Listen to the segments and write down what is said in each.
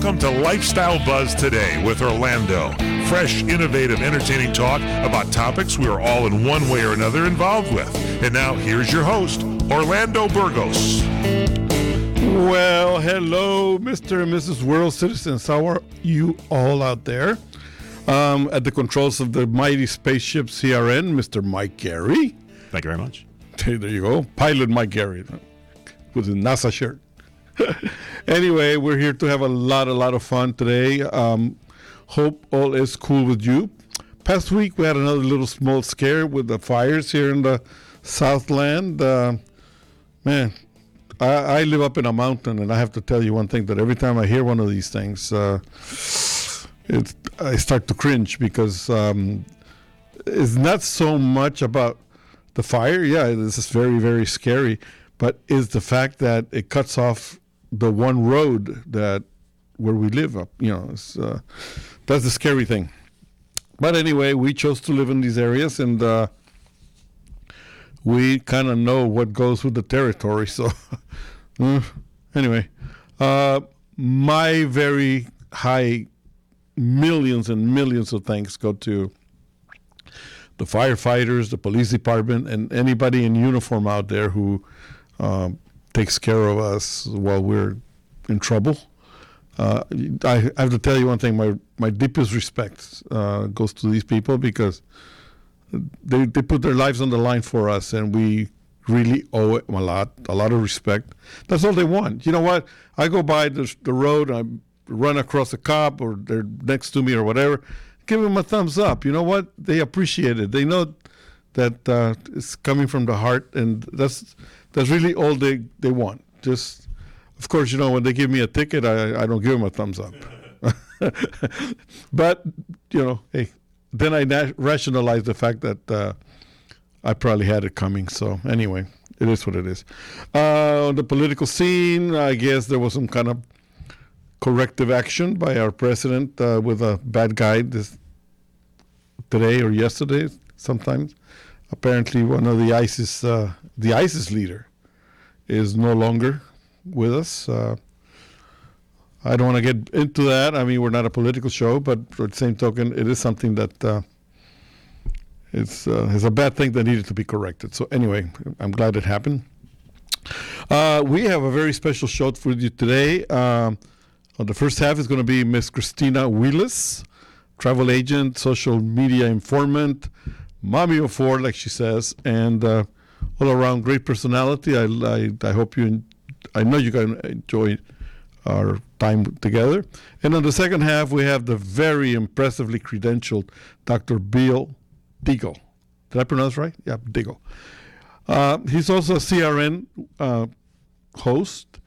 Welcome to Lifestyle Buzz Today with Orlando. Fresh, innovative, entertaining talk about topics we are all in one way or another involved with. And now, here's your host, Orlando Burgos. Well, hello, Mr. and Mrs. World Citizens. How are you all out there? At the controls of the mighty spaceship CRN, Mr. Mike Gary. Thank you very much. There you go. Pilot Mike Gary with a NASA shirt. Anyway, we're here to have a lot of fun today. Hope all is cool with you. Past week, we had another little small scare with the fires here in the Southland. Man, I live up in a mountain, and I have to tell you one thing, that every time I hear one of these things, I start to cringe, because it's not so much about the fire. Yeah, this is very, very scary, but is the fact that it cuts off the one road that where we live up. That's the scary thing. But anyway, we chose to live in these areas, and we kind of know what goes with the territory. So anyway, my very high millions and millions of thanks go to the firefighters, the police department, and anybody in uniform out there who takes care of us while we're in trouble. I have to tell you one thing. My deepest respect goes to these people, because they put their lives on the line for us, and we really owe it a lot of respect. That's all they want. You know what? I go by the road, I run across a cop, or they're next to me or whatever, give them a thumbs up. You know what? They appreciate it. They know that it's coming from the heart, and that's really all they want. Just, of course, when they give me a ticket, I don't give them a thumbs up. But, hey, then I rationalize the fact that I probably had it coming. So anyway, it is what it is. On the political scene, I guess there was some kind of corrective action by our president with a bad guy today or yesterday, sometimes. Apparently, one of the ISIS leader is no longer with us. I don't want to get into that. I mean, we're not a political show, but at the same token, it is something that is a bad thing that needed to be corrected. So anyway, I'm glad it happened. We have a very special show for you today. On the first half is going to be Miss Christina Willis, travel agent, social media informant, mommy of four, like she says, and all around great personality. I hope I know you're going to enjoy our time together. And on the second half, we have the very impressively credentialed Dr. Bill Deagle. Did I pronounce right? Yeah, Deagle. He's also a CRN host,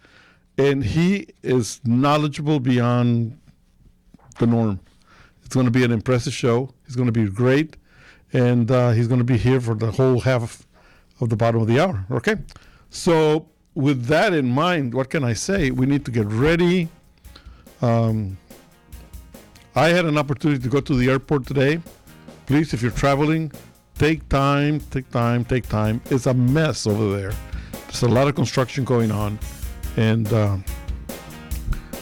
and he is knowledgeable beyond the norm. It's going to be an impressive show. It's going to be great, and he's going to be here for the whole half of the bottom of the hour. Okay? So with that in mind, what can I say? We need to get ready. I had an opportunity to go to the airport today. Please, if you're traveling, take time. It's a mess over there. There's a lot of construction going on, and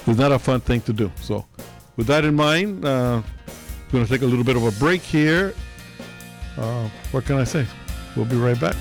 it's not a fun thing to do. So with that in mind, we're going to take a little bit of a break here. What can I say? We'll be right back.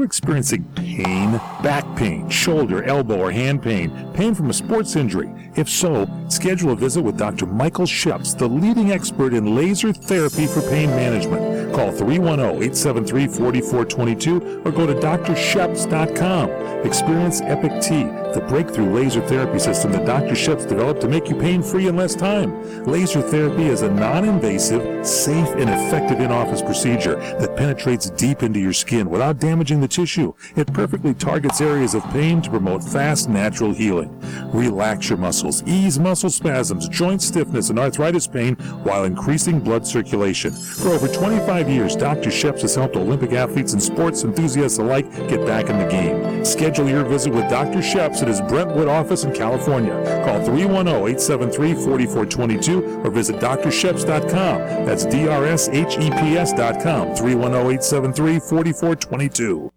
Experiencing pain, back pain, shoulder, elbow, or hand pain from a sports injury? If so, schedule a visit with Dr. Michael Sheps, the leading expert in laser therapy for pain management. Call 310-873-4422 or go to drsheps.com. Experience Epic T, the breakthrough laser therapy system that Dr. Sheps developed to make you pain-free in less time. Laser therapy is a non-invasive, safe, and effective in-office procedure that penetrates deep into your skin without damaging the tissue. It perfectly targets areas of pain to promote fast, natural healing. Relax your muscles, ease muscle spasms, joint stiffness, and arthritis pain while increasing blood circulation. For over 25 years, Dr. Sheps has helped Olympic athletes and sports enthusiasts alike get back in the game. Schedule your visit with Dr. Sheps at his Brentwood office in California. Call 310-873-4422 or visit drsheps.com. That's DRSHEPS.com, 310-873-4422.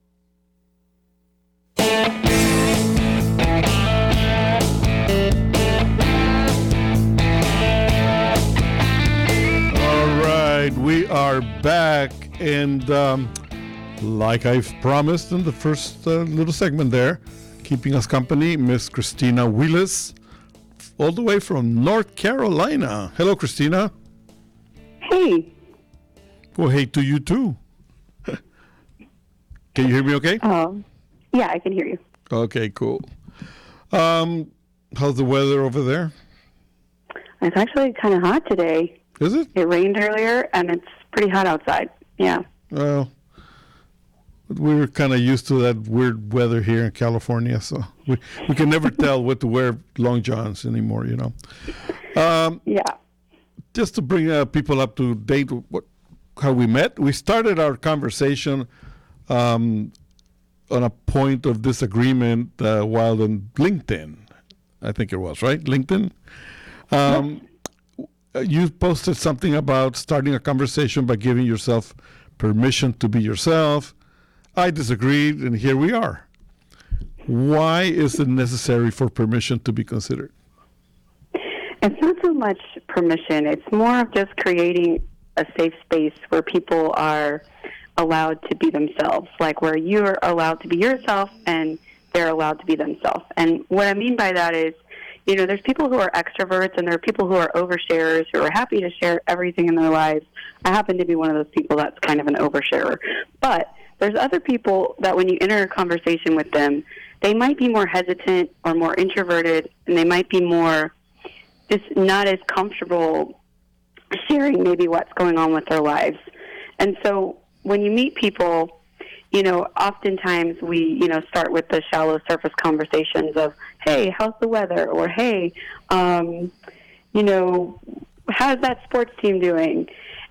We are back, and like I've promised in the first little segment there, keeping us company, Miss Christina Willis, all the way from North Carolina. Hello, Christina. Hey. Well, hey to you too. Can you hear me okay? Yeah, I can hear you. Okay, cool. How's the weather over there? It's actually kind of hot today. Is it? It rained earlier, and it's pretty hot outside. Yeah. Well, we're kind of used to that weird weather here in California, so we can never tell what to wear long johns anymore, you know. Yeah. Just to bring people up to date with how we met, we started our conversation on a point of disagreement while on LinkedIn. I think it was, right? LinkedIn? You posted something about starting a conversation by giving yourself permission to be yourself. I disagreed, and here we are. Why is it necessary for permission to be considered? It's not so much permission. It's more of just creating a safe space where people are allowed to be themselves, like where you're allowed to be yourself and they're allowed to be themselves. And what I mean by that is, you know, there's people who are extroverts and there are people who are oversharers who are happy to share everything in their lives. I happen to be one of those people that's kind of an oversharer. But there's other people that when you enter a conversation with them, they might be more hesitant or more introverted, and they might be more just not as comfortable sharing maybe what's going on with their lives. And so when you meet people, you know, oftentimes we, you know, start with the shallow surface conversations of, hey, how's the weather? Or, hey, you know, how's that sports team doing?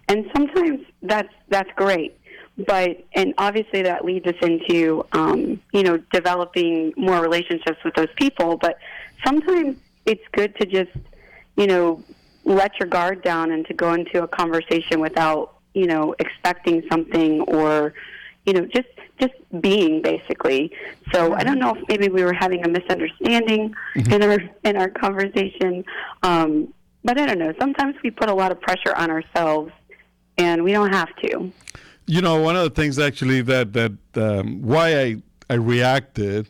And sometimes that's great. But, and obviously that leads us into, you know, developing more relationships with those people. But sometimes it's good to just, you know, let your guard down and to go into a conversation without, you know, expecting something or, you know, just being basically. So I don't know if maybe we were having a misunderstanding in our conversation, but I don't know. Sometimes we put a lot of pressure on ourselves, and we don't have to. You know, one of the things actually that why I reacted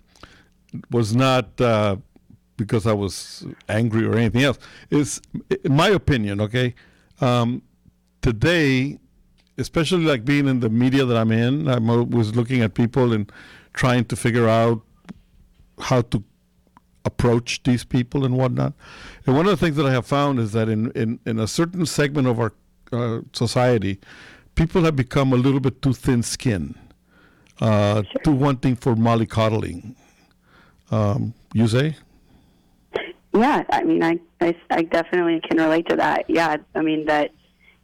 was not because I was angry or anything else. Is in my opinion, okay. Today, especially like being in the media that I'm in, I'm always looking at people and trying to figure out how to approach these people and whatnot. And one of the things that I have found is that in a certain segment of our society, people have become a little bit too thin-skinned, too wanting for mollycoddling. You say? Yeah, I mean, I definitely can relate to that. Yeah, I mean that,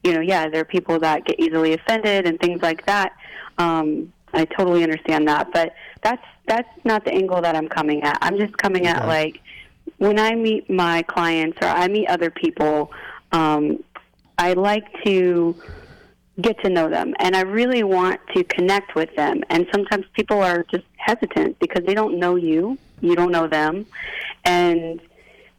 you know, yeah, there are people that get easily offended and things like that. I totally understand that, but that's not the angle that I'm coming at. I'm just coming at, like, when I meet my clients or I meet other people, I like to get to know them, and I really want to connect with them. And sometimes people are just hesitant because they don't know you don't know them, and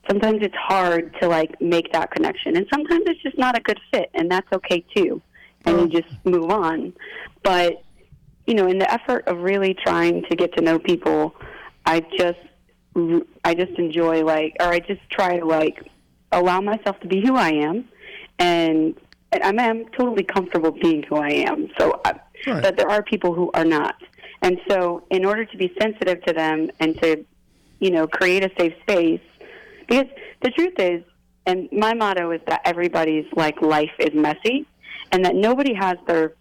sometimes it's hard to, like, make that connection. And sometimes it's just not a good fit, and that's okay, too. And you just move on. But, you know, in the effort of really trying to get to know people, I just enjoy, like, or I just try to, like, allow myself to be who I am. And I'm totally comfortable being who I am. So, but there are people who are not. And so in order to be sensitive to them and to, create a safe space, because the truth is, and my motto is that everybody's life is messy and that nobody has their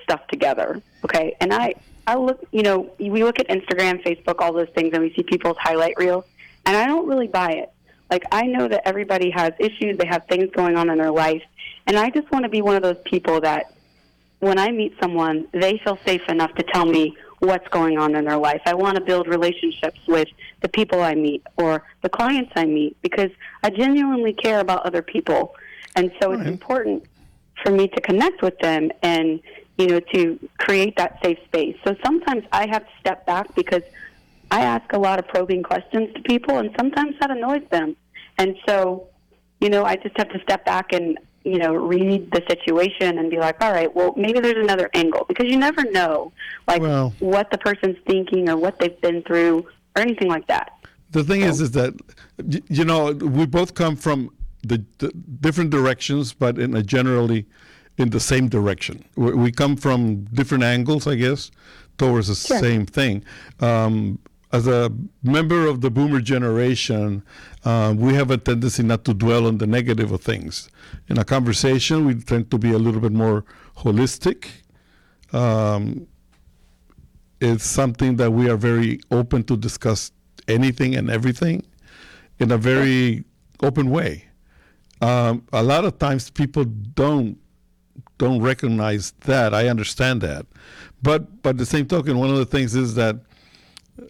stuff together. Okay. And I look, we look at Instagram, Facebook, all those things, and we see people's highlight reels, and I don't really buy it. I know that everybody has issues, they have things going on in their life, and I just want to be one of those people that when I meet someone, they feel safe enough to tell me what's going on in their life. I want to build relationships with the people I meet or the clients I meet because I genuinely care about other people. And so it's important for me to connect with them and, to create that safe space. So sometimes I have to step back because I ask a lot of probing questions to people, and sometimes that annoys them. And so, I just have to step back and, read the situation and be like, all right, well, maybe there's another angle, because you never know, what the person's thinking or what they've been through or anything like that. The thing is that, we both come from the different directions, but generally in the same direction. We come from different angles, I guess, towards the same thing. As a member of the boomer generation, we have a tendency not to dwell on the negative of things. In a conversation, we tend to be a little bit more holistic. It's something that we are very open to discuss anything and everything in a very open way. A lot of times people don't recognize that. I understand that. But by the same token, one of the things is that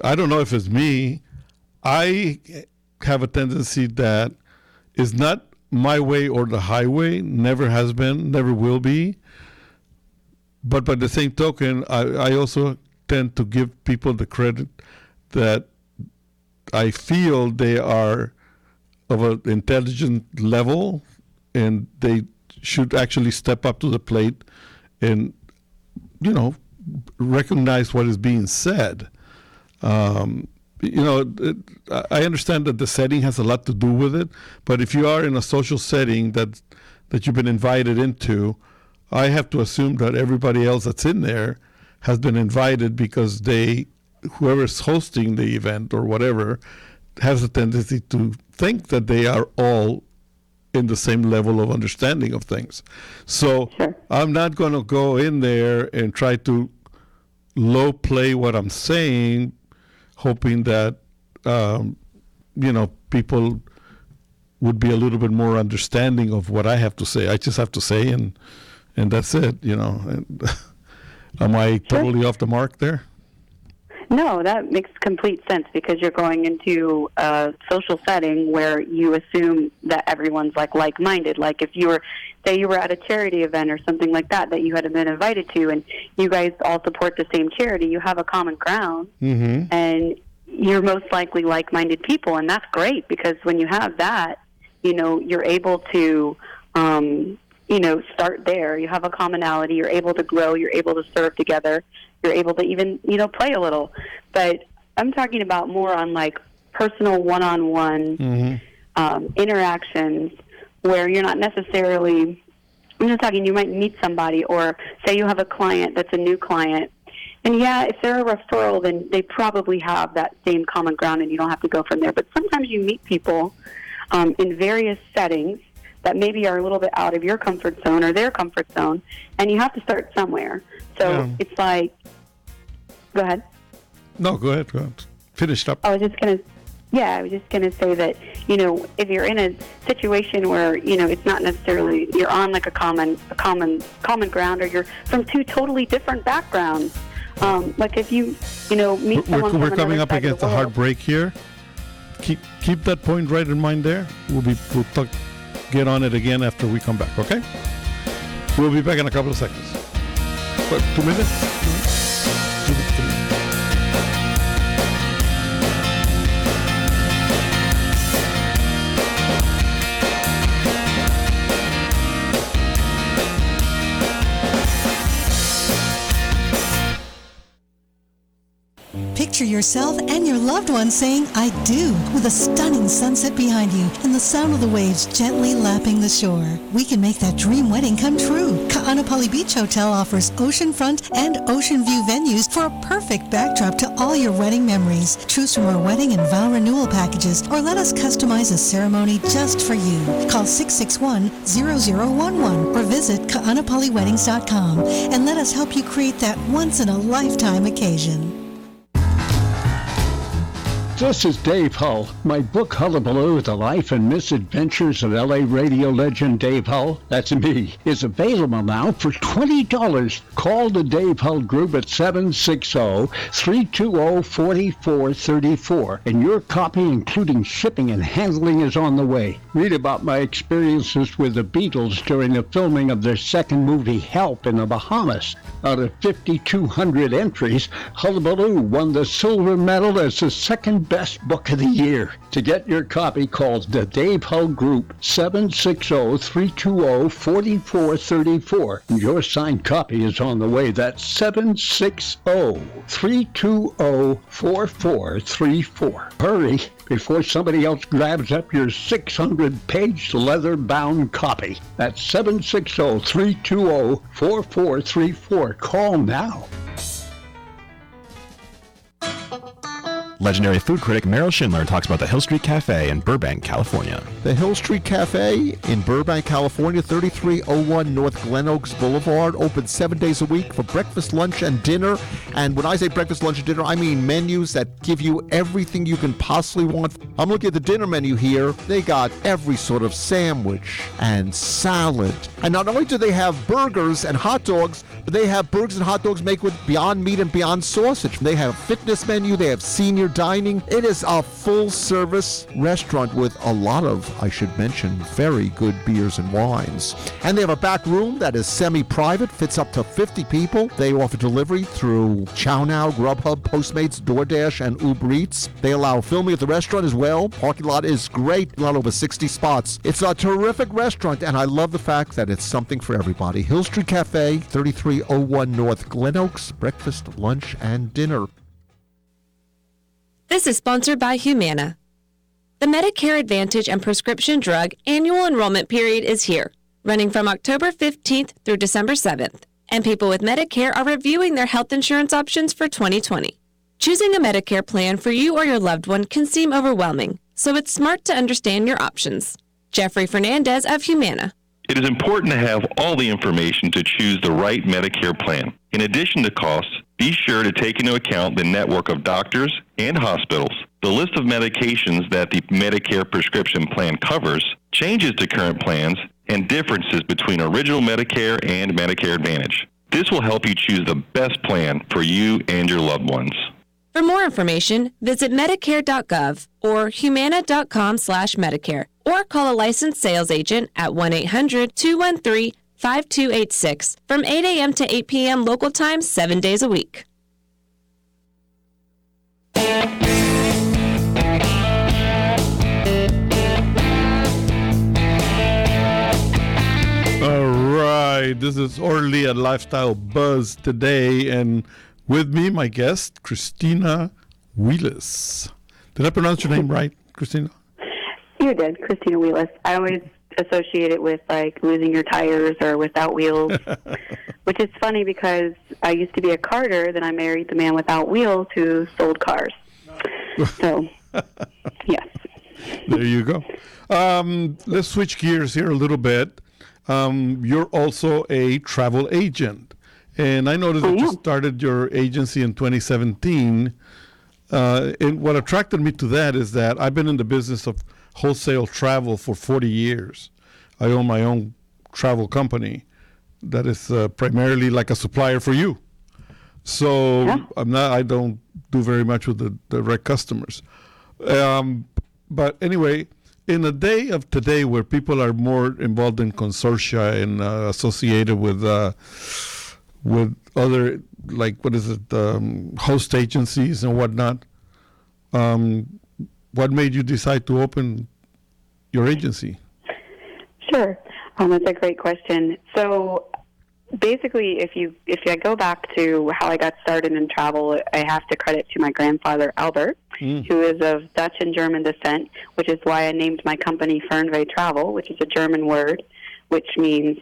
I don't know if it's me. I have a tendency that is not my way or the highway, never has been, never will be. But by the same token, I also tend to give people the credit that I feel they are of an intelligent level and they should actually step up to the plate and, recognize what is being said. I understand that the setting has a lot to do with it, but if you are in a social setting that you've been invited into, I have to assume that everybody else that's in there has been invited because whoever's hosting the event or whatever has a tendency to think that they are all in the same level of understanding of things. So I'm not going to go in there and try to low play what I'm saying, hoping that, people would be a little bit more understanding of what I have to say. I just have to say, and that's it, Am I totally off the mark there? No, that makes complete sense because you're going into a social setting where you assume that everyone's like-minded. Like if you were at a charity event or something like that you had been invited to, and you guys all support the same charity, you have a common ground, and you're most likely like-minded people, and that's great because when you have that, you're able to, start there. You have a commonality. You're able to grow. You're able to serve together. You're able to even, play a little. But I'm talking about more on personal one-on-one interactions where you're not necessarily, I'm just talking, you might meet somebody or say you have a client that's a new client. And if they're a referral, then they probably have that same common ground and you don't have to go from there. But sometimes you meet people in various settings that maybe are a little bit out of your comfort zone or their comfort zone, and you have to start somewhere. So it's go ahead. No, go ahead. Finish up. I was just going to say that, if you're in a situation where, it's not necessarily, you're on a common ground or you're from two totally different backgrounds. If you, meet someone we're coming up against a hard break here. Keep that point right in mind there. We'll get on it again after we come back, okay? We'll be back in a couple of seconds. What, 2 minutes? 2 minutes? Picture yourself and your loved ones saying, I do, with a stunning sunset behind you and the sound of the waves gently lapping the shore. We can make that dream wedding come true. Ka'anapali Beach Hotel offers oceanfront and ocean view venues for a perfect backdrop to all your wedding memories. Choose from our wedding and vow renewal packages or let us customize a ceremony just for you. Call 661-0011 or visit ka'anapaliweddings.com and let us help you create that once-in-a-lifetime occasion. This is Dave Hull. My book, Hullabaloo, The Life and Misadventures of L.A. radio legend Dave Hull, that's me, is available now for $20. Call the Dave Hull Group at 760-320-4434, and your copy, including shipping and handling, is on the way. Read about my experiences with the Beatles during the filming of their second movie, Help, in the Bahamas. Out of 5,200 entries, Hullabaloo won the silver medal as the second best book of the year. To get your copy, call the Dave Hull Group, 760-320-4434. And your signed copy is on the way. That's 760-320-4434. Hurry before somebody else grabs up your 600-page leather-bound copy. That's 760-320-4434. Call now. Legendary food critic Meryl Schindler talks about the Hill Street Cafe in Burbank, California. The Hill Street Cafe in Burbank, California, 3301 North Glen Oaks Boulevard, open 7 days a week for breakfast, lunch, and dinner. And when I say breakfast, lunch, and dinner, I mean menus that give you everything you can possibly want. I'm looking at the dinner menu here. They got every sort of sandwich and salad. And not only do they have burgers and hot dogs, but they have burgers and hot dogs made with Beyond Meat and Beyond Sausage. They have a fitness menu. They have senior dining. It is a full-service restaurant with a lot of, I should mention, very good beers and wines. And they have a back room that is semi-private, fits up to 50 people. They offer delivery through ChowNow, Grubhub, Postmates, DoorDash, and Uber Eats. They allow filming at the restaurant as well. Parking lot is great, a lot over 60 spots. It's a terrific restaurant, and I love the fact that it's something for everybody. Hill Street Cafe, 3301 North Glen Oaks, breakfast, lunch, and dinner. This is sponsored by Humana. The Medicare Advantage and Prescription Drug Annual Enrollment Period is here, running from October 15th through December 7th, and people with Medicare are reviewing their health insurance options for 2020. Choosing a Medicare plan for you or your loved one can seem overwhelming, so it's smart to understand your options. Jeffrey Fernandez of Humana. It is important to have all the information to choose the right Medicare plan. In addition to costs, be sure to take into account the network of doctors and hospitals, the list of medications that the Medicare prescription plan covers, changes to current plans, and differences between original Medicare and Medicare Advantage. This will help you choose the best plan for you and your loved ones. For more information, visit Medicare.gov or Humana.com/Medicare, or call a licensed sales agent at 1-800-213-5286 from 8 a.m. to 8 p.m. local time, 7 days a week. All right, this is Orly at Lifestyle Buzz today, and with me, my guest, Christina Wheelis. Did I pronounce your name right, Christina? You did, Christina Wheelis. I always associate it with, like, losing your tires or without wheels, which is funny because I used to be a carter, then I married the man without wheels who sold cars. So, yes. There you go. Let's switch gears here a little bit. You're also a travel agent. And I noticed that you started your agency in 2017. And what attracted me to that is that I've been in the business of wholesale travel for 40 years. I own my own travel company that is primarily like a supplier for you. So I don't do very much with the direct customers. But anyway, in a day of today where people are more involved in consortia and associated with other, like, host agencies and whatnot, what made you decide to open your agency? Sure. That's a great question. So basically, if I go back to how I got started in travel, I have to credit to my grandfather, Albert, who is of Dutch and German descent, which is why I named my company Fernweh Travel, which is a German word, which means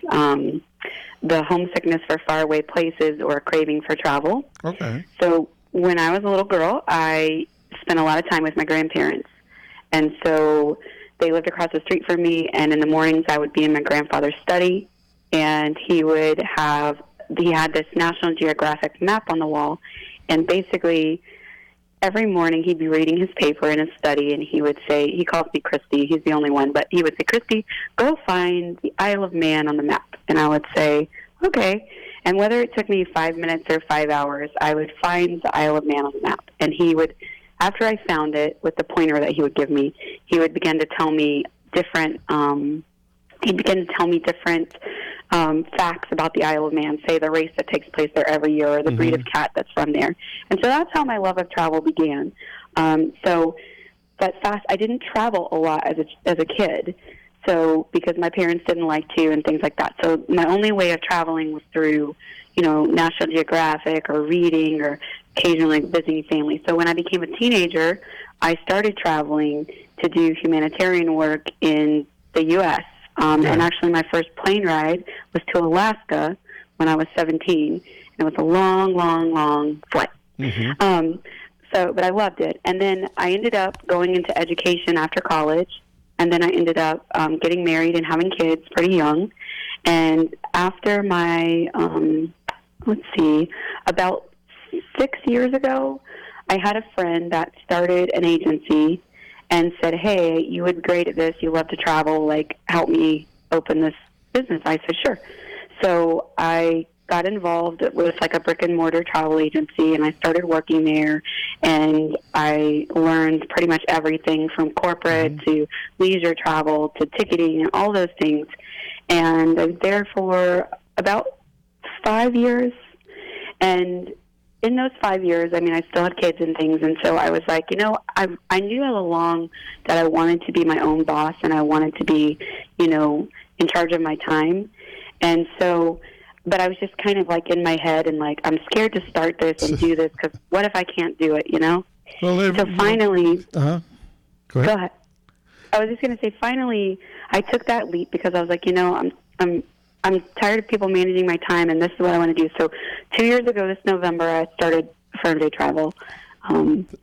the homesickness for faraway places or a craving for travel. Okay. So when I was a little girl, I spent a lot of time with my grandparents. And so they lived across the street from me, and in the mornings I would be in my grandfather's study, and he had this National Geographic map on the wall, and basically every morning he'd be reading his paper in his study, and he would say, he calls me Christy, he's the only one, but he would say, Christy, go find the Isle of Man on the map. And I would say, okay. And whether it took me 5 minutes or 5 hours, I would find the Isle of Man on the map. And he would, after I found it with the pointer that he would give me, he would begin to tell me different facts about the Isle of Man, say the race that takes place there every year or the breed of cat that's from there. And so that's how my love of travel began. But I didn't travel a lot as a kid, so because my parents didn't like to and things like that. So my only way of traveling was through, National Geographic or reading or occasionally visiting family. So when I became a teenager, I started traveling to do humanitarian work in the U.S., and actually my first plane ride was to Alaska when I was 17. And it was a long, long, long flight. But I loved it. And then I ended up going into education after college. And then I ended up getting married and having kids pretty young. And after my, about 6 years ago, I had a friend that started an agency and said, hey, you would be great at this. You love to travel. Like, help me open this business. I said, sure. So I got involved with like a brick and mortar travel agency, and I started working there, and I learned pretty much everything from corporate to leisure travel to ticketing and all those things. And I was there for about 5 years. And in those 5 years, I still had kids and things, and so I was like, I knew all along that I wanted to be my own boss, and I wanted to be, in charge of my time. And so, but I was just kind of like in my head and like, I'm scared to start this and do this because what if I can't do it, Well, so finally, Go ahead. I was just going to say, finally, I took that leap because I was like, I'm tired of people managing my time, and this is what I want to do. So 2 years ago, this November, I started Fernweh Travel.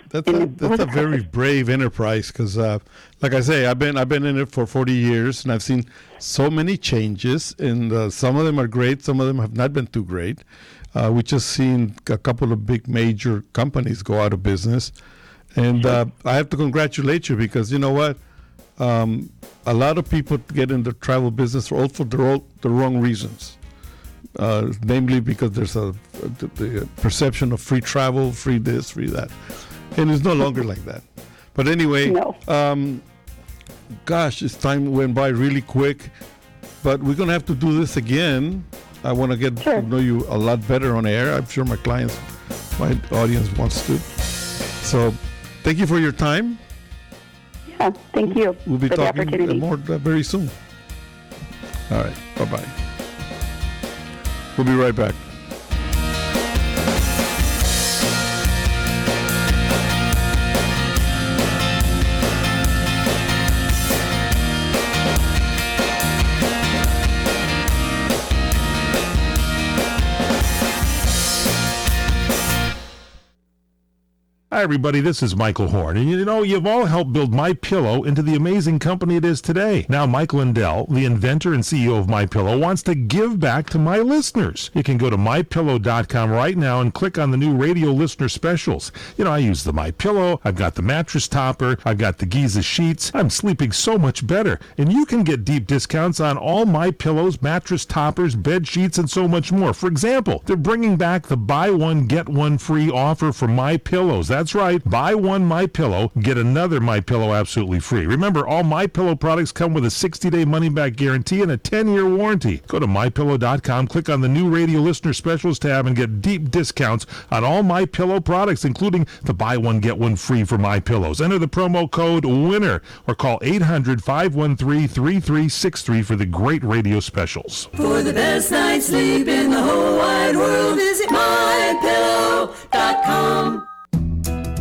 That's a very brave enterprise because, like I say, I've been in it for 40 years, and I've seen so many changes. And some of them are great, some of them have not been too great. We just seen a couple of big major companies go out of business, and I have to congratulate you because you know what. A lot of people get in the travel business all for the wrong reasons, namely because there's the perception of free travel, free this, free that, and it's no longer like that. But anyway, gosh, this time went by really quick, but we're going to have to do this again. I want to get to know you a lot better on air. I'm sure my audience wants to. So thank you for your time. Yeah, thank you. We'll be for talking more very soon. All right. Bye-bye. We'll be right back. Hi, everybody. This is Michael Horn. And you've all helped build MyPillow into the amazing company it is today. Now, Mike Lindell, the inventor and CEO of MyPillow, wants to give back to my listeners. You can go to MyPillow.com right now and click on the new radio listener specials. I use the MyPillow. I've got the mattress topper. I've got the Giza sheets. I'm sleeping so much better. And you can get deep discounts on all MyPillows, mattress toppers, bed sheets, and so much more. For example, they're bringing back the buy one, get one free offer for MyPillows. That's That's right. Buy one MyPillow, get another MyPillow absolutely free. Remember, all MyPillow products come with a 60-day money-back guarantee and a 10-year warranty. Go to MyPillow.com, click on the new radio listener specials tab, and get deep discounts on all MyPillow products, including the buy one, get one free for MyPillows. Enter the promo code WINNER or call 800-513-3363 for the great radio specials. For the best night's sleep in the whole wide world, visit MyPillow.com.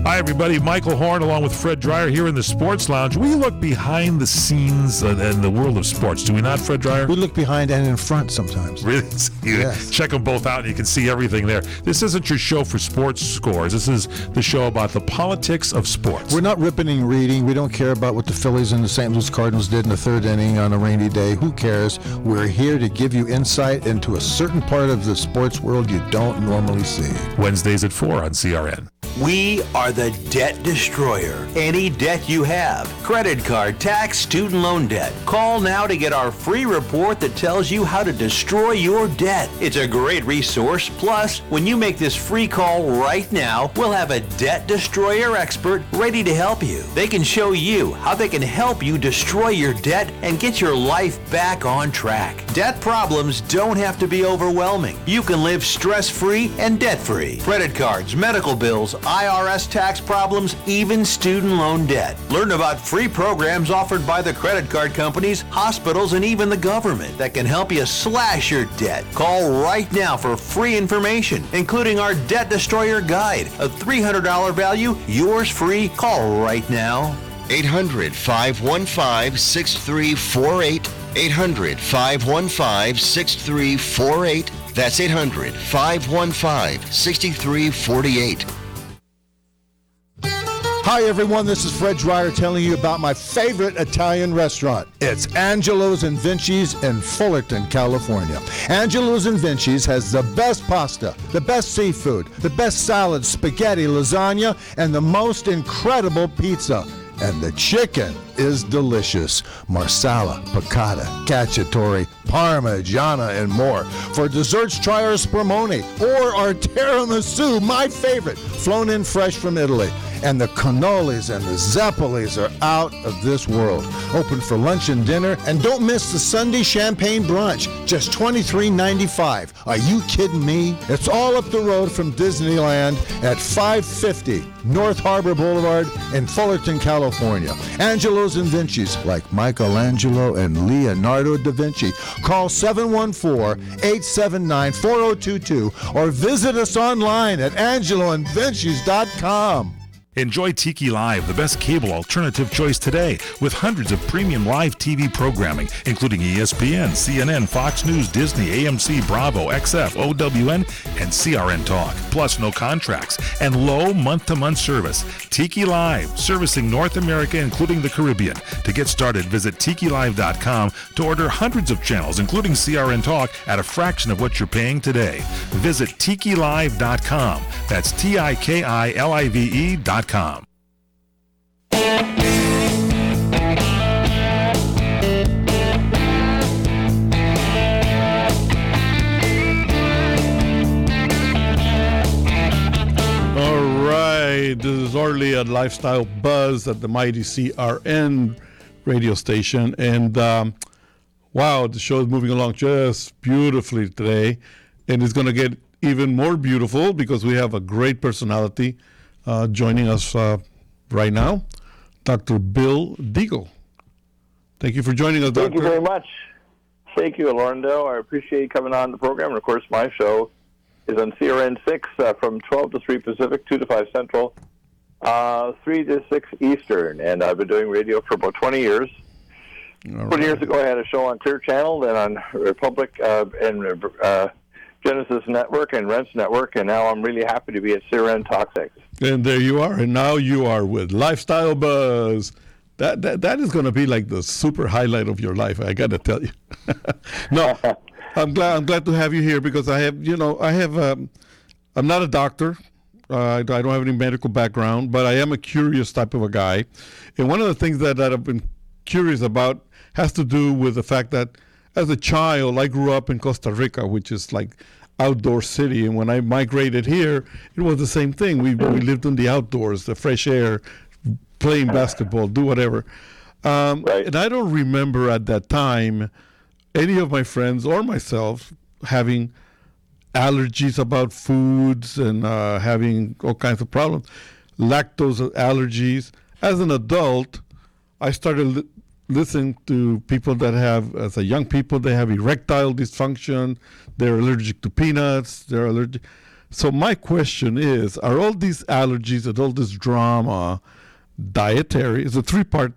Hi, everybody. Michael Horn along with Fred Dreyer here in the Sports Lounge. We look behind the scenes in the world of sports, do we not, Fred Dreyer? We look behind and in front sometimes. Really? Yes. Check them both out and you can see everything there. This isn't your show for sports scores. This is the show about the politics of sports. We're not ripping and reading. We don't care about what the Phillies and the St. Louis Cardinals did in the third inning on a rainy day. Who cares? We're here to give you insight into a certain part of the sports world you don't normally see. Wednesdays at 4 on CRN. We are the Debt Destroyer. Any debt you have, credit card, tax, student loan debt. Call now to get our free report that tells you how to destroy your debt. It's a great resource. Plus, when you make this free call right now, we'll have a Debt Destroyer expert ready to help you. They can show you how they can help you destroy your debt and get your life back on track. Debt problems don't have to be overwhelming. You can live stress-free and debt-free. Credit cards, medical bills, IRS tax problems, even student loan debt. Learn about free programs offered by the credit card companies, hospitals, and even the government that can help you slash your debt. Call right now for free information, including our Debt Destroyer Guide, a $300 value, yours free. Call right now. 800-515-6348. 800-515-6348. That's 800-515-6348. Hi everyone, this is Fred Dreyer telling you about my favorite Italian restaurant. It's Angelo's and Vinci's in Fullerton, California. Angelo's and Vinci's has the best pasta, the best seafood, the best salad, spaghetti, lasagna, and the most incredible pizza. And the chicken is delicious. Marsala, piccata, cacciatore, parmigiana, and more. For desserts, try our spumoni or our tiramisu, my favorite, flown in fresh from Italy. And the cannolis and the zeppolis are out of this world. Open for lunch and dinner. And don't miss the Sunday champagne brunch, just $23.95. Are you kidding me? It's all up the road from Disneyland at 550 North Harbor Boulevard in Fullerton, California. Angelo's and Vinci's, like Michelangelo and Leonardo da Vinci. Call 714-879-4022 or visit us online at angeloandvincis.com. Enjoy Tiki Live, the best cable alternative choice today, with hundreds of premium live TV programming, including ESPN, CNN, Fox News, Disney, AMC, Bravo, XF, OWN, and CRN Talk. Plus, no contracts and low month-to-month service. Tiki Live, servicing North America, including the Caribbean. To get started, visit TikiLive.com to order hundreds of channels, including CRN Talk, at a fraction of what you're paying today. Visit TikiLive.com. That's TikiLive.com. All right, this is Orly at Lifestyle Buzz at the mighty CRN radio station. And wow, the show is moving along just beautifully today. And it's going to get even more beautiful because we have a great personality joining us right now, Dr. Bill Deagle. Thank you for joining us, Doctor. Thank you very much. Thank you, Orlando. I appreciate you coming on the program. And, of course, my show is on CRN 6 from 12 to 3 Pacific, 2 to 5 Central, 3 to 6 Eastern. And I've been doing radio for about 20 years. 20 years ago, I had a show on Clear Channel, then on Republic and Genesis Network and Rents Network, and now I'm really happy to be at CRN Talk 6. And there you are, and now you are with Lifestyle Buzz. That is going to be like the super highlight of your life, I got to tell you. No, I'm glad to have you here because I'm not a doctor. I don't have any medical background, but I am a curious type of a guy. And one of the things that I've been curious about has to do with the fact that as a child, I grew up in Costa Rica, which is like outdoor city, and when I migrated here, it was the same thing. We lived in the outdoors, the fresh air, playing basketball, do whatever. And I don't remember at that time any of my friends or myself having allergies about foods and having all kinds of problems, lactose allergies. As an adult, I started listening to people that have, as a young people, they have erectile dysfunction, they're allergic to peanuts, they're allergic. So my question is, are all these allergies and all this drama dietary? It's a three-part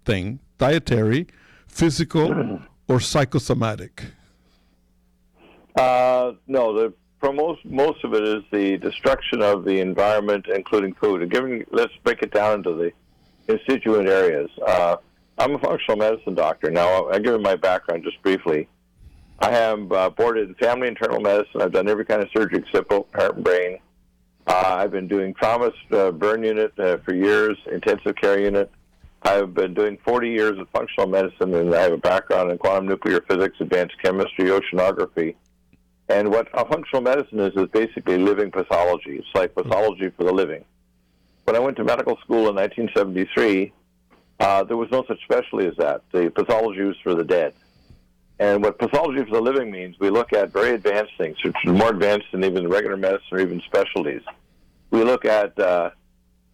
thing: dietary, physical, or psychosomatic? No, for most of it is the destruction of the environment, including food. And let's break it down into the constituent areas. I'm a functional medicine doctor. Now, I'll give you my background just briefly. I am boarded in family internal medicine. I've done every kind of surgery except heart and brain. I've been doing trauma burn unit for years, intensive care unit. I've been doing 40 years of functional medicine, and I have a background in quantum nuclear physics, advanced chemistry, oceanography. And what a functional medicine is basically living pathology. It's like pathology for the living. When I went to medical school in 1973, there was no such specialty as that. The pathology was for the dead. And what pathology for the living means, we look at very advanced things, which are more advanced than even regular medicine or even specialties. We look at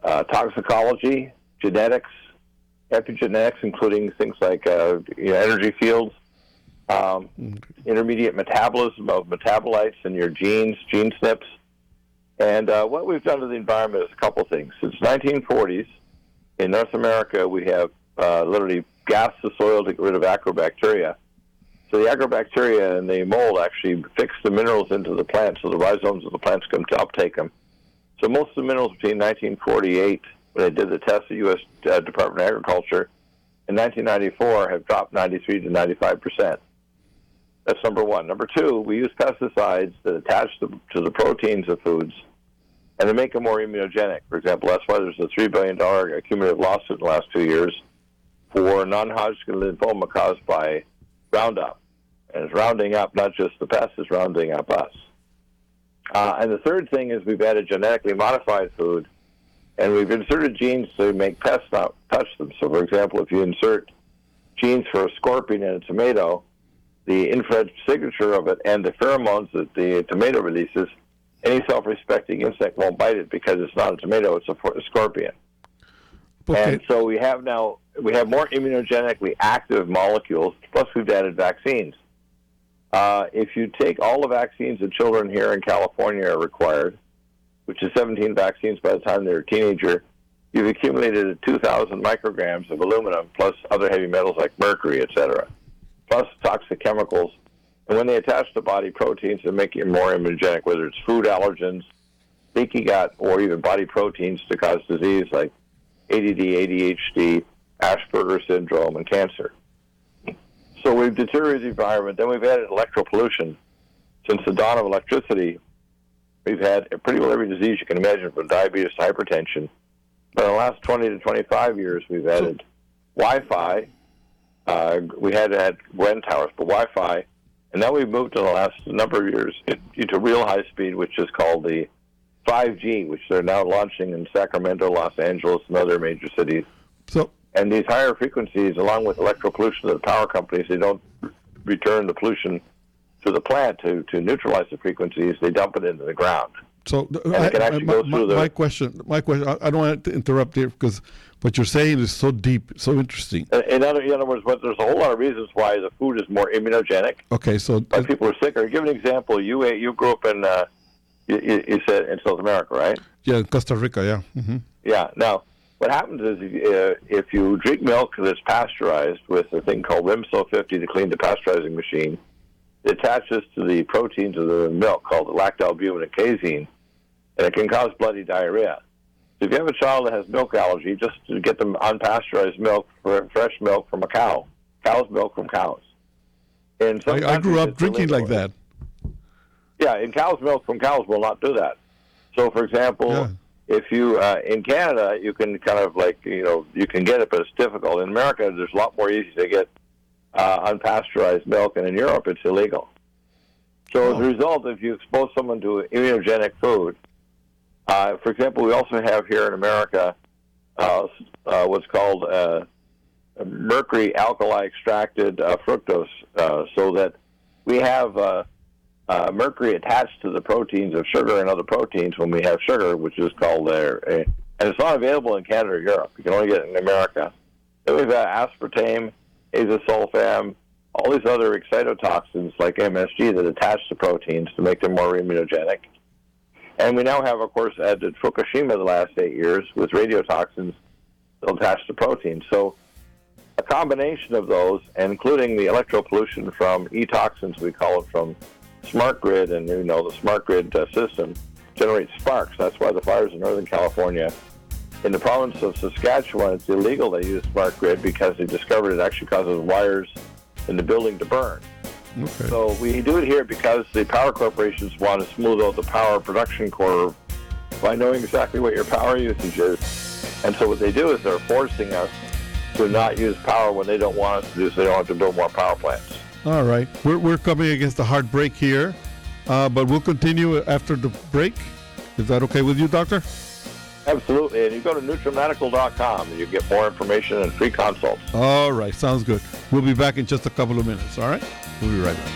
toxicology, genetics, epigenetics, including things like energy fields, intermediate metabolism of metabolites in your genes, gene SNPs. And what we've done to the environment is a couple things. Since 1940s, in North America, we have literally gassed the soil to get rid of agrobacteria. So the agrobacteria and the mold actually fix the minerals into the plant so the rhizomes of the plants come to uptake them. So most of the minerals between 1948, when they did the test at U.S. Department of Agriculture, in 1994 have dropped 93 to 95%. That's number one. Number two, we use pesticides that attach to the proteins of foods, and they make them more immunogenic. For example, that's why there's a $3 billion cumulative lawsuit in the last 2 years for non-Hodgkin lymphoma caused by Roundup. And it's rounding up not just the pests, it's rounding up us. And the third thing is we've added genetically modified food, and we've inserted genes to make pests not touch them. So, for example, if you insert genes for a scorpion in a tomato, the infrared signature of it and the pheromones that the tomato releases, any self-respecting insect won't bite it because it's not a tomato, it's a scorpion. Okay. And so we have more immunogenically active molecules, plus we've added vaccines. If you take all the vaccines that children here in California are required, which is 17 vaccines by the time they're a teenager, you've accumulated 2,000 micrograms of aluminum plus other heavy metals like mercury, etc., plus toxic chemicals. And when they attach to body proteins, they make you more immunogenic, whether it's food allergens, leaky gut, or even body proteins to cause disease like ADD, ADHD, Asperger's syndrome, and cancer. So we've deteriorated the environment. Then we've added electropollution. Since the dawn of electricity, we've had pretty well every disease you can imagine, from diabetes to hypertension. But in the last 20 to 25 years, we've added Wi-Fi. We had WAN towers, but Wi-Fi. And now we've moved in the last number of years into real high speed, which is called the 5G, which they're now launching in Sacramento, Los Angeles, and other major cities. And these higher frequencies, along with electropollution of the power companies, they don't return the pollution to the plant to neutralize the frequencies. They dump it into the ground. So my question, I don't want to interrupt here because what you're saying is so deep, so interesting. In other words, there's a whole lot of reasons why the food is more immunogenic. Okay, so people are sicker. Give an example. You grew up in you said in South America, right? Yeah, in Costa Rica. Yeah. Mm-hmm. Yeah. Now, what happens is if you drink milk that's pasteurized with a thing called Rimso 50 to clean the pasteurizing machine, it attaches to the proteins of the milk called lactalbumin and casein, and it can cause bloody diarrhea. So if you have a child that has milk allergy, just to get them unpasteurized milk, fresh milk from a cow, cow's milk from cows. I grew up drinking like that. Yeah, and cow's milk from cows will not do that. So, for example, if you in Canada, you can kind of you can get it, but it's difficult. In America, there's a lot more easy to get unpasteurized milk, and in Europe, it's illegal. So as a result, if you expose someone to immunogenic food, for example, we also have here in America what's called mercury alkali extracted fructose, so that we have mercury attached to the proteins of sugar and other proteins when we have sugar, which is called and it's not available in Canada or Europe. You can only get it in America. Then we've got aspartame, azosulfam, all these other excitotoxins like MSG that attach to proteins to make them more immunogenic. And we now have, of course, added Fukushima the last 8 years with radiotoxins that attach to proteins. So a combination of those, including the electropollution from e-toxins, we call it, from smart grid, and the smart grid system generates sparks. That's why the fires in Northern California. In the province of Saskatchewan, it's illegal to use smart grid because they discovered it actually causes wires in the building to burn. Okay. So we do it here because the power corporations want to smooth out the power production curve by knowing exactly what your power usage is. And so what they do is they're forcing us to not use power when they don't want us to do, so they don't have to build more power plants. All right. We're coming against a hard break here, but we'll continue after the break. Is that okay with you, Doctor? Absolutely. And you go to NutriMedical.com and you get more information and free consults. All right. Sounds good. We'll be back in just a couple of minutes. All right? We'll be right back.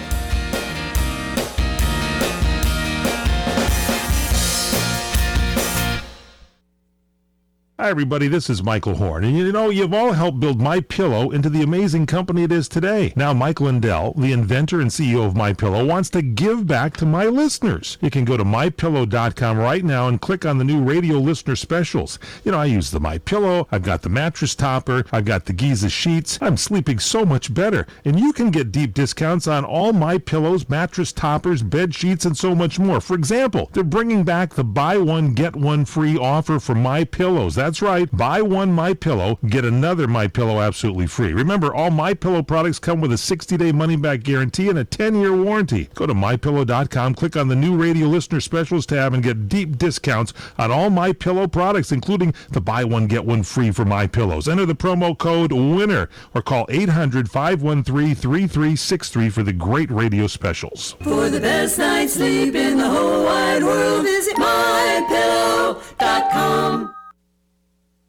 Hi, everybody. This is Michael Horn. And you've all helped build MyPillow into the amazing company it is today. Now, Mike Lindell, the inventor and CEO of MyPillow, wants to give back to my listeners. You can go to MyPillow.com right now and click on the new radio listener specials. I use the MyPillow. I've got the mattress topper. I've got the Giza sheets. I'm sleeping so much better. And you can get deep discounts on all MyPillows, mattress toppers, bed sheets, and so much more. For example, they're bringing back the buy one, get one free offer for MyPillows. That's right. Buy one MyPillow, get another MyPillow absolutely free. Remember, all MyPillow products come with a 60-day money-back guarantee and a 10-year warranty. Go to MyPillow.com, click on the new radio listener specials tab, and get deep discounts on all MyPillow products, including the buy one, get one free for MyPillows. Enter the promo code WINNER or call 800-513-3363 for the great radio specials. For the best night's sleep in the whole wide world, visit MyPillow.com.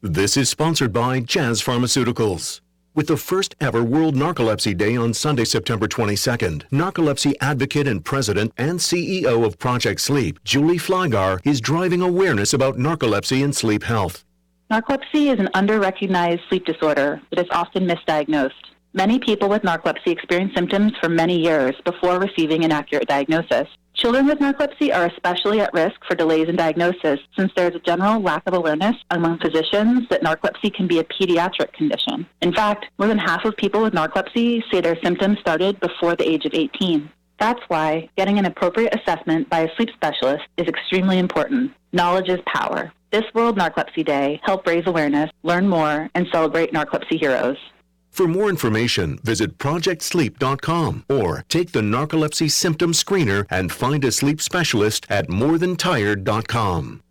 This is sponsored by Jazz Pharmaceuticals. With the first ever World Narcolepsy Day on Sunday, September 22nd, narcolepsy advocate and president and CEO of Project Sleep, Julie Flygar, is driving awareness about narcolepsy and sleep health. Narcolepsy is an under-recognized sleep disorder that is often misdiagnosed. Many people with narcolepsy experience symptoms for many years before receiving an accurate diagnosis. Children with narcolepsy are especially at risk for delays in diagnosis since there is a general lack of awareness among physicians that narcolepsy can be a pediatric condition. In fact, more than half of people with narcolepsy say their symptoms started before the age of 18. That's why getting an appropriate assessment by a sleep specialist is extremely important. Knowledge is power. This World Narcolepsy Day, help raise awareness, learn more, and celebrate narcolepsy heroes. For more information, visit ProjectSleep.com or take the Narcolepsy Symptom Screener and find a sleep specialist at MoreThanTired.com.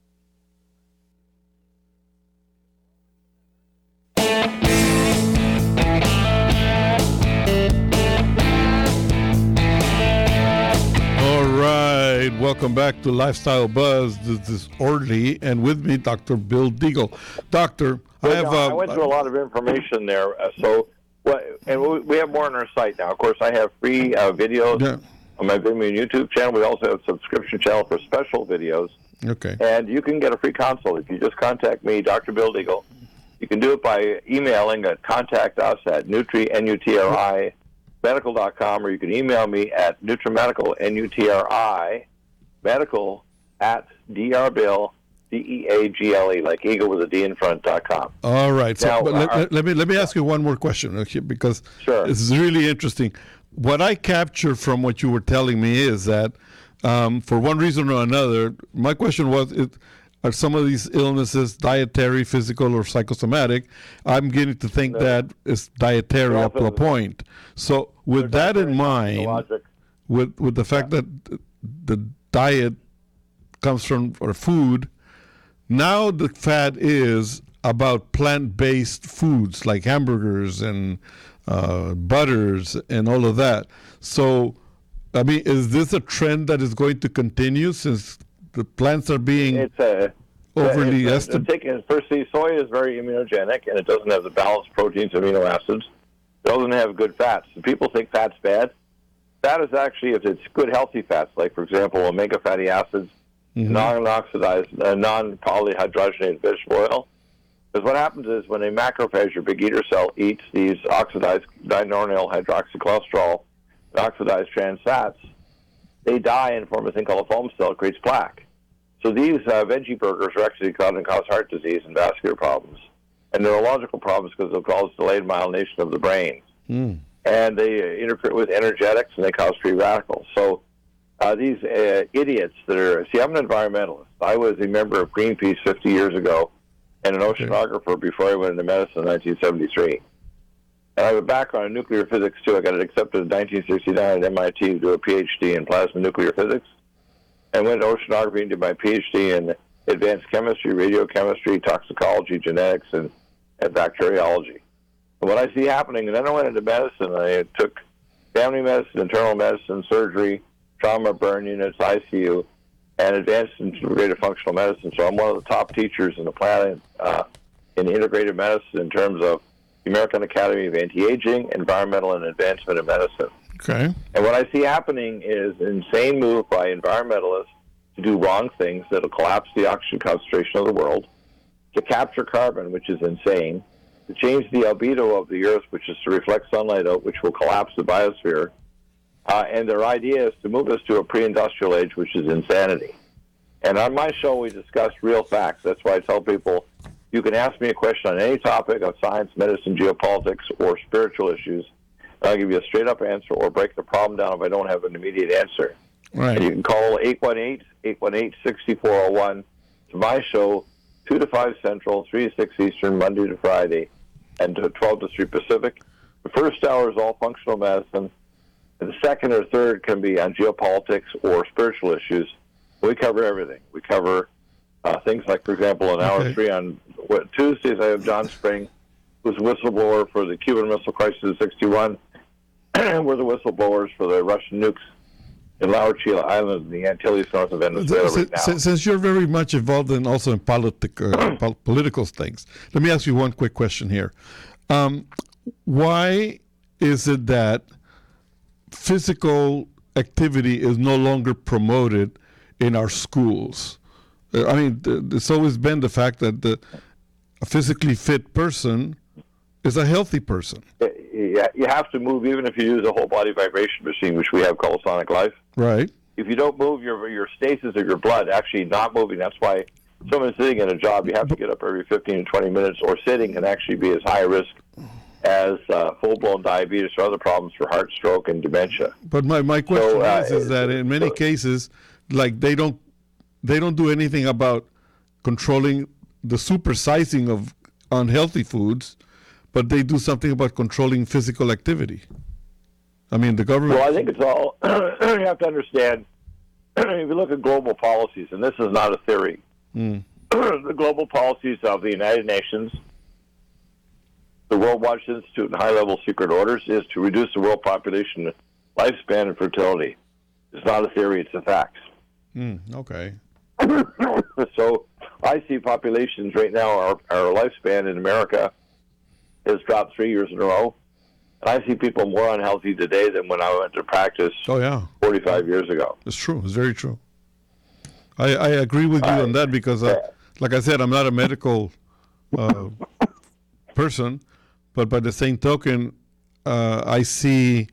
All right, welcome back to Lifestyle Buzz. This is Orly, and with me, Dr. Bill Deagle. Doctor, I went through a lot of information there, and we have more on our site now. Of course, I have free videos on my Vimeo YouTube channel. We also have a subscription channel for special videos. Okay. And you can get a free consult if you just contact me, Dr. Bill Deagle. You can do it by emailing at contact us at Nutri, medical.com, or you can email me at NutriMedical, Nutri, medical at drbill, DEAGLE, like eagle with a D in front.com. All right. So now, let me ask you one more question, okay, because sure. This is really interesting. What I captured from what you were telling me is that for one reason or another, my question was, are some of these illnesses dietary, physical, or psychosomatic? I'm getting to think that it's dietary up to a point. So with that in mind, with the fact that the diet comes from or food, now the fad is about plant-based foods like hamburgers and butters and all of that. So I mean, is this a trend that is going to continue since the plants are being overly estimated? Firstly, soy is very immunogenic, and it doesn't have the balanced proteins, amino acids. It doesn't have good fats. And people think fat's bad. Fat is actually, if it's good, healthy fats, like, for example, omega fatty acids, non-oxidized, non-polyhydrogenated vegetable oil. Because what happens is when a macrophage, your big eater cell, eats these oxidized dinornyl hydroxycholesterol, oxidized trans fats, they die and form a thing called a foam cell. It creates plaque. So these veggie burgers are actually going to cause heart disease and vascular problems and neurological problems because they'll cause delayed myelination of the brain. And they interfere with energetics and they cause free radicals. So these idiots that are... See, I'm an environmentalist. I was a member of Greenpeace 50 years ago and an oceanographer before I went into medicine in 1973. And I have a background in nuclear physics, too. I got it accepted in 1969 at MIT to do a PhD in plasma nuclear physics. And went to oceanography and did my PhD in advanced chemistry, radiochemistry, toxicology, genetics, and bacteriology. And what I see happening, and then I went into medicine. I took family medicine, internal medicine, surgery, trauma, burn units, ICU, and advanced integrative functional medicine. So I'm one of the top teachers in the planet in integrative medicine in terms of the American Academy of Anti-Aging, Environmental, and Advancement in Medicine. Okay. And what I see happening is an insane move by environmentalists to do wrong things that will collapse the oxygen concentration of the world, to capture carbon, which is insane, to change the albedo of the Earth, which is to reflect sunlight out, which will collapse the biosphere. And their idea is to move us to a pre-industrial age, which is insanity. And on my show, we discuss real facts. That's why I tell people, you can ask me a question on any topic of science, medicine, geopolitics, or spiritual issues. I'll give you a straight-up answer or break the problem down if I don't have an immediate answer. Right. And you can call 818-818-6401 to my show, 2 to 5 Central, 3 to 6 Eastern, Monday to Friday, and to 12 to 3 Pacific. The first hour is all functional medicine. And the second or third can be on geopolitics or spiritual issues. We cover everything. We cover things like, for example, in hour 3 on Tuesdays, I have John Spring, who's a whistleblower for the Cuban Missile Crisis of 1961. We're the whistleblowers for the Russian nukes in La Orchila Island in the Antilles north of Venezuela right now. Since you're very much involved in also in political things, let me ask you one quick question here. Why is it that physical activity is no longer promoted in our schools? I mean, it's always been the fact that a physically fit person is a healthy person. Yeah, you have to move even if you use a whole body vibration machine, which we have called Sonic Life. Right. If you don't move your stasis of your blood, actually not moving, that's why someone sitting in a job, you have to get up every 15 to 20 minutes, or sitting can actually be as high risk as full-blown diabetes or other problems for heart, stroke, and dementia. But my question is that in many cases, like they don't do anything about controlling the supersizing of unhealthy foods, but they do something about controlling physical activity. I mean, the government... Well, I think it's all... you have to understand, if you look at global policies, and this is not a theory, the global policies of the United Nations, the World Watch Institute, and high-level secret orders is to reduce the world population lifespan and fertility. It's not a theory, it's a fact. Okay. So I see populations right now, our lifespan in America has dropped 3 years in a row. And I see people more unhealthy today than when I went to practice 45 years ago. It's true. It's very true. I agree with you on that because, like I said, I'm not a medical person, but by the same token, I see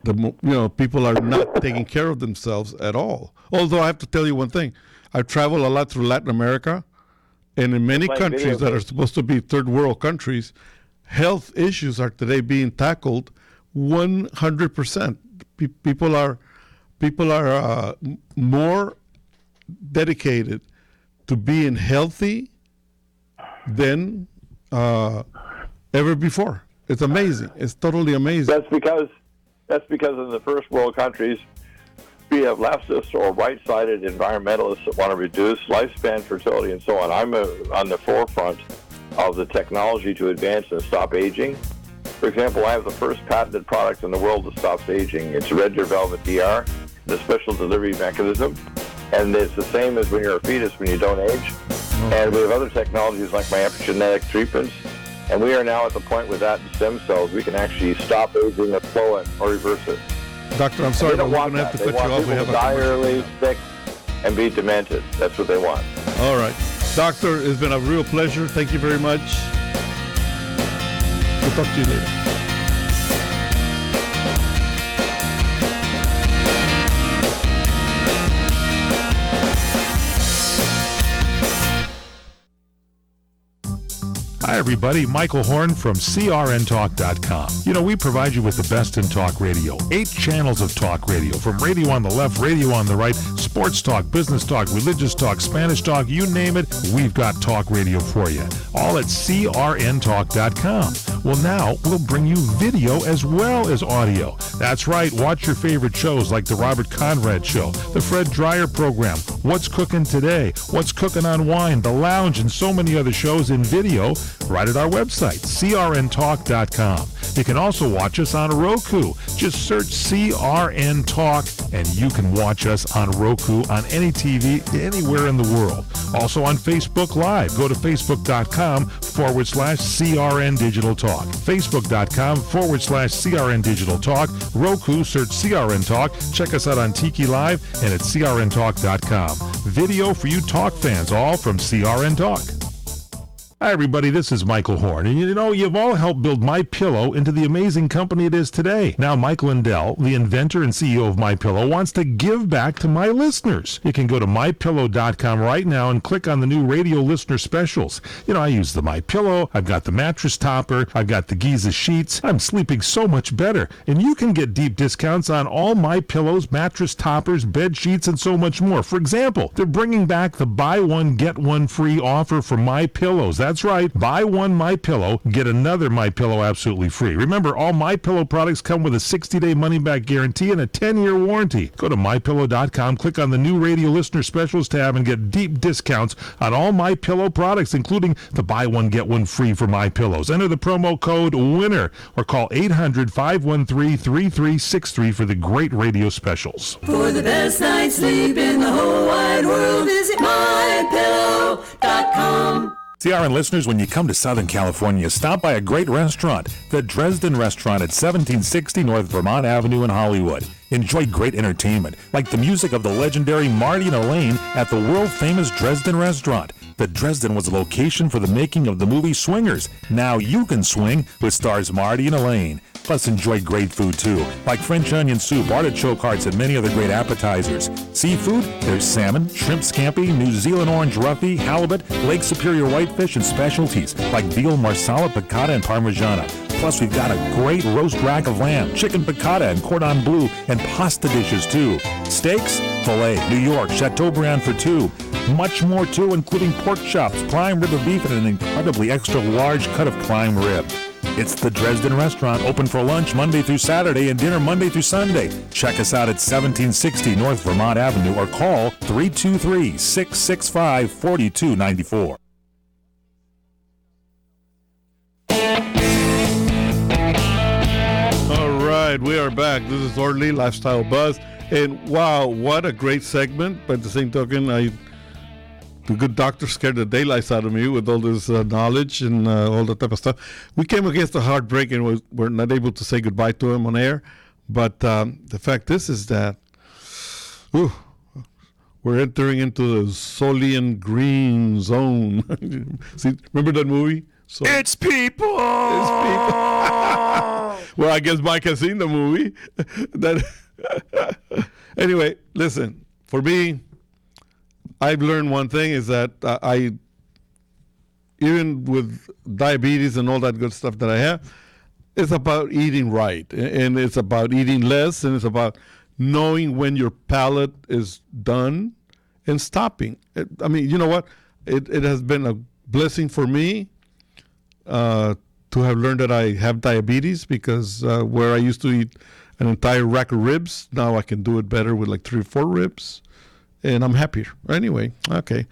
people are not taking care of themselves at all. Although I have to tell you one thing, I travel a lot through Latin America, and in many countries that are supposed to be third world countries, health issues are today being tackled 100%. People are more dedicated to being healthy than ever before. It's amazing. It's totally amazing. That's because in the first world countries, we have leftists or right-sided environmentalists that want to reduce lifespan, fertility, and so on. I'm on the forefront of the technology to advance and stop aging. For example, I have the first patented product in the world that stops aging. It's Red Deer Velvet DR, the special delivery mechanism. And it's the same as when you're a fetus when you don't age. And we have other technologies like my epigenetic treatments. And we are now at the point with that in stem cells, we can actually stop aging the flow or reverse it. Doctor, I'm sorry, They but don't we're want going to have that. to They cut you want off. We people have to a die commercial. early, sick, and be demented. That's what they want. All right. Doctor, it's been a real pleasure. Thank you very much. We'll talk to you later. Hi, everybody. Michael Horn from CRNTalk.com. You know, we provide you with the best in talk radio. 8 channels of talk radio, from radio on the left, radio on the right, sports talk, business talk, religious talk, Spanish talk, you name it, we've got talk radio for you. All at CRNTalk.com. Well, now we'll bring you video as well as audio. That's right. Watch your favorite shows like The Robert Conrad Show, The Fred Dreyer Program, What's Cooking Today, What's Cooking on Wine, The Lounge, and so many other shows in video right at our website, crntalk.com. You can also watch us on Roku. Just search CRN Talk, and you can watch us on Roku on any TV anywhere in the world. Also on Facebook Live. Go to facebook.com/CRN Digital Talk. Facebook.com/CRN Digital Talk. Roku, search CRN Talk. Check us out on Tiki Live and at crntalk.com. Video for you talk fans, all from CRN Talk. Hi, everybody. This is Michael Horn. And you know, you've all helped build MyPillow into the amazing company it is today. Now, Michael Lindell, the inventor and CEO of MyPillow, wants to give back to my listeners. You can go to MyPillow.com right now and click on the new radio listener specials. You know, I use the MyPillow. I've got the mattress topper. I've got the Giza sheets. I'm sleeping so much better. And you can get deep discounts on all MyPillows, mattress toppers, bed sheets, and so much more. For example, they're bringing back the buy one, get one free offer for MyPillows. That's right. Buy one MyPillow, get another MyPillow absolutely free. Remember, all MyPillow products come with a 60-day money-back guarantee and a 10-year warranty. Go to MyPillow.com, click on the new radio listener specials tab, and get deep discounts on all MyPillow products, including the buy one, get one free for MyPillows. Enter the promo code WINNER or call 800-513-3363 for the great radio specials. For the best night's sleep in the whole wide world, visit MyPillow.com. CRN listeners, when you come to Southern California, stop by a great restaurant, the Dresden Restaurant at 1760 North Vermont Avenue in Hollywood. Enjoy great entertainment, like the music of the legendary Marty and Elaine at the world-famous Dresden Restaurant. The Dresden was a location for the making of the movie Swingers. Now you can swing with stars Marty and Elaine. Plus, enjoy great food, too, like French onion soup, artichoke hearts, and many other great appetizers. Seafood, there's salmon, shrimp scampi, New Zealand orange roughy, halibut, Lake Superior whitefish, and specialties like veal, marsala, piccata, and parmigiana. Plus, we've got a great roast rack of lamb, chicken piccata, and cordon bleu, and pasta dishes, too. Steaks, filet, New York, Chateaubriand for two. Much more, too, including pork chops, prime rib of beef, and an incredibly extra large cut of prime rib. It's the Dresden Restaurant, open for lunch Monday through Saturday and dinner Monday through Sunday. Check us out at 1760 North Vermont Avenue or call 323-665-4294. All right, we are back. This is Orly Lifestyle Buzz. And wow, what a great segment. But at the same token, the good doctor scared the daylights out of me with all this knowledge and all that type of stuff. We came against a heartbreak and we're not able to say goodbye to him on air. But the fact is that we're entering into the Solian green zone. See, remember that movie? It's people! It's people. Well, I guess Mike has seen the movie. Anyway, listen, for me, I've learned one thing is that even with diabetes and all that good stuff that I have, it's about eating right. And it's about eating less. And it's about knowing when your palate is done and stopping. I mean, you know what? It has been a blessing for me to have learned that I have diabetes because where I used to eat an entire rack of ribs, now I can do it better with like 3 or 4 ribs. And I'm happier. Anyway, okay.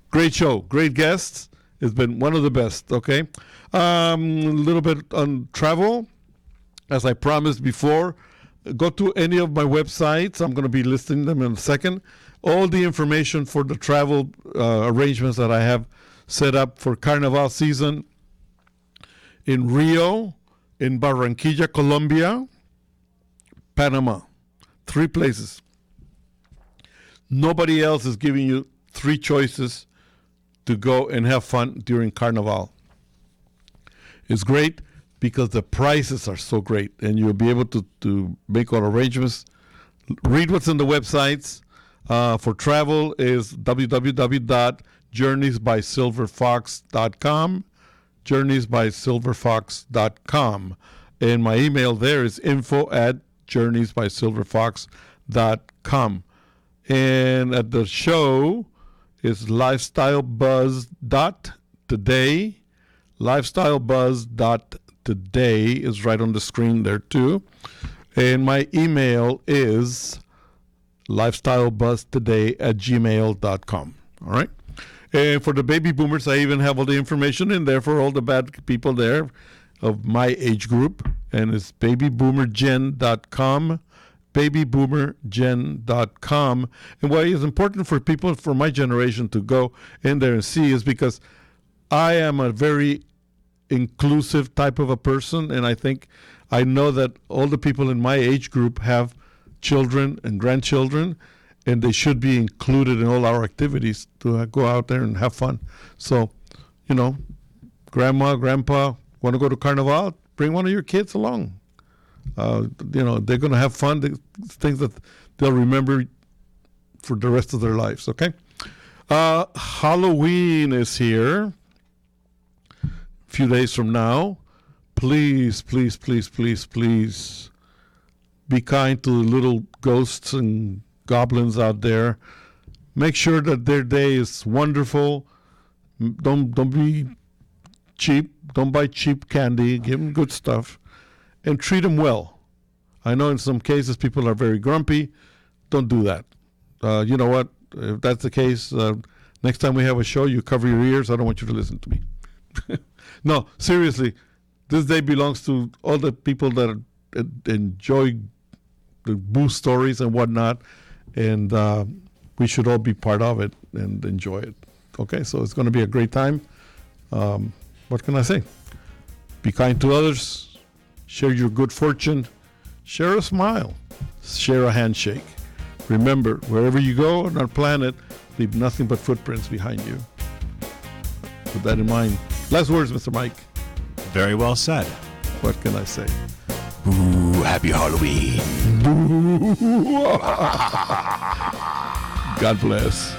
Great show. Great guests. It's been one of the best, okay? A little bit on travel. as I promised before, go to any of my websites. I'm going to be listing them in a second. All the information for the travel arrangements that I have set up for Carnival season in Rio, in Barranquilla, Colombia, Panama. 3 places. Nobody else is giving you 3 choices to go and have fun during Carnival. It's great because the prices are so great, and you'll be able to make all arrangements. Read what's in the websites. For travel is www.journeysbysilverfox.com, journeysbysilverfox.com. And my email there is info@journeysbysilverfox.com. And at the show is lifestylebuzz.today. Lifestylebuzz.today is right on the screen there too. And my email is lifestylebuzztoday@gmail.com. All right. And for the baby boomers, I even have all the information in there for all the bad people there of my age group. And it's babyboomergen.com, babyboomergen.com. And why it's important for people from my generation to go in there and see is because I am a very inclusive type of a person, and I know that all the people in my age group have children and grandchildren, and they should be included in all our activities to go out there and have fun. So, grandma, grandpa, want to go to Carnival? Bring one of your kids along. They're going to have fun, things that they'll remember for the rest of their lives, okay? Halloween is here. A few days from now. Please, please, please, please, please be kind to the little ghosts and goblins out there. Make sure that their day is wonderful. Don't be cheap. Don't buy cheap candy. Give them good stuff. And treat them well. I know in some cases people are very grumpy. Don't do that. You know what? If that's the case, next time we have a show, you cover your ears. I don't want you to listen to me. No, seriously. This day belongs to all the people that enjoy the boo stories and whatnot, and we should all be part of it and enjoy it. Okay, so it's going to be a great time. What can I say? Be kind to others. Share your good fortune. Share a smile. Share a handshake. Remember, wherever you go on our planet, leave nothing but footprints behind you. With that in mind. Last words, Mr. Mike. Very well said. What can I say? Ooh, happy Halloween. God bless.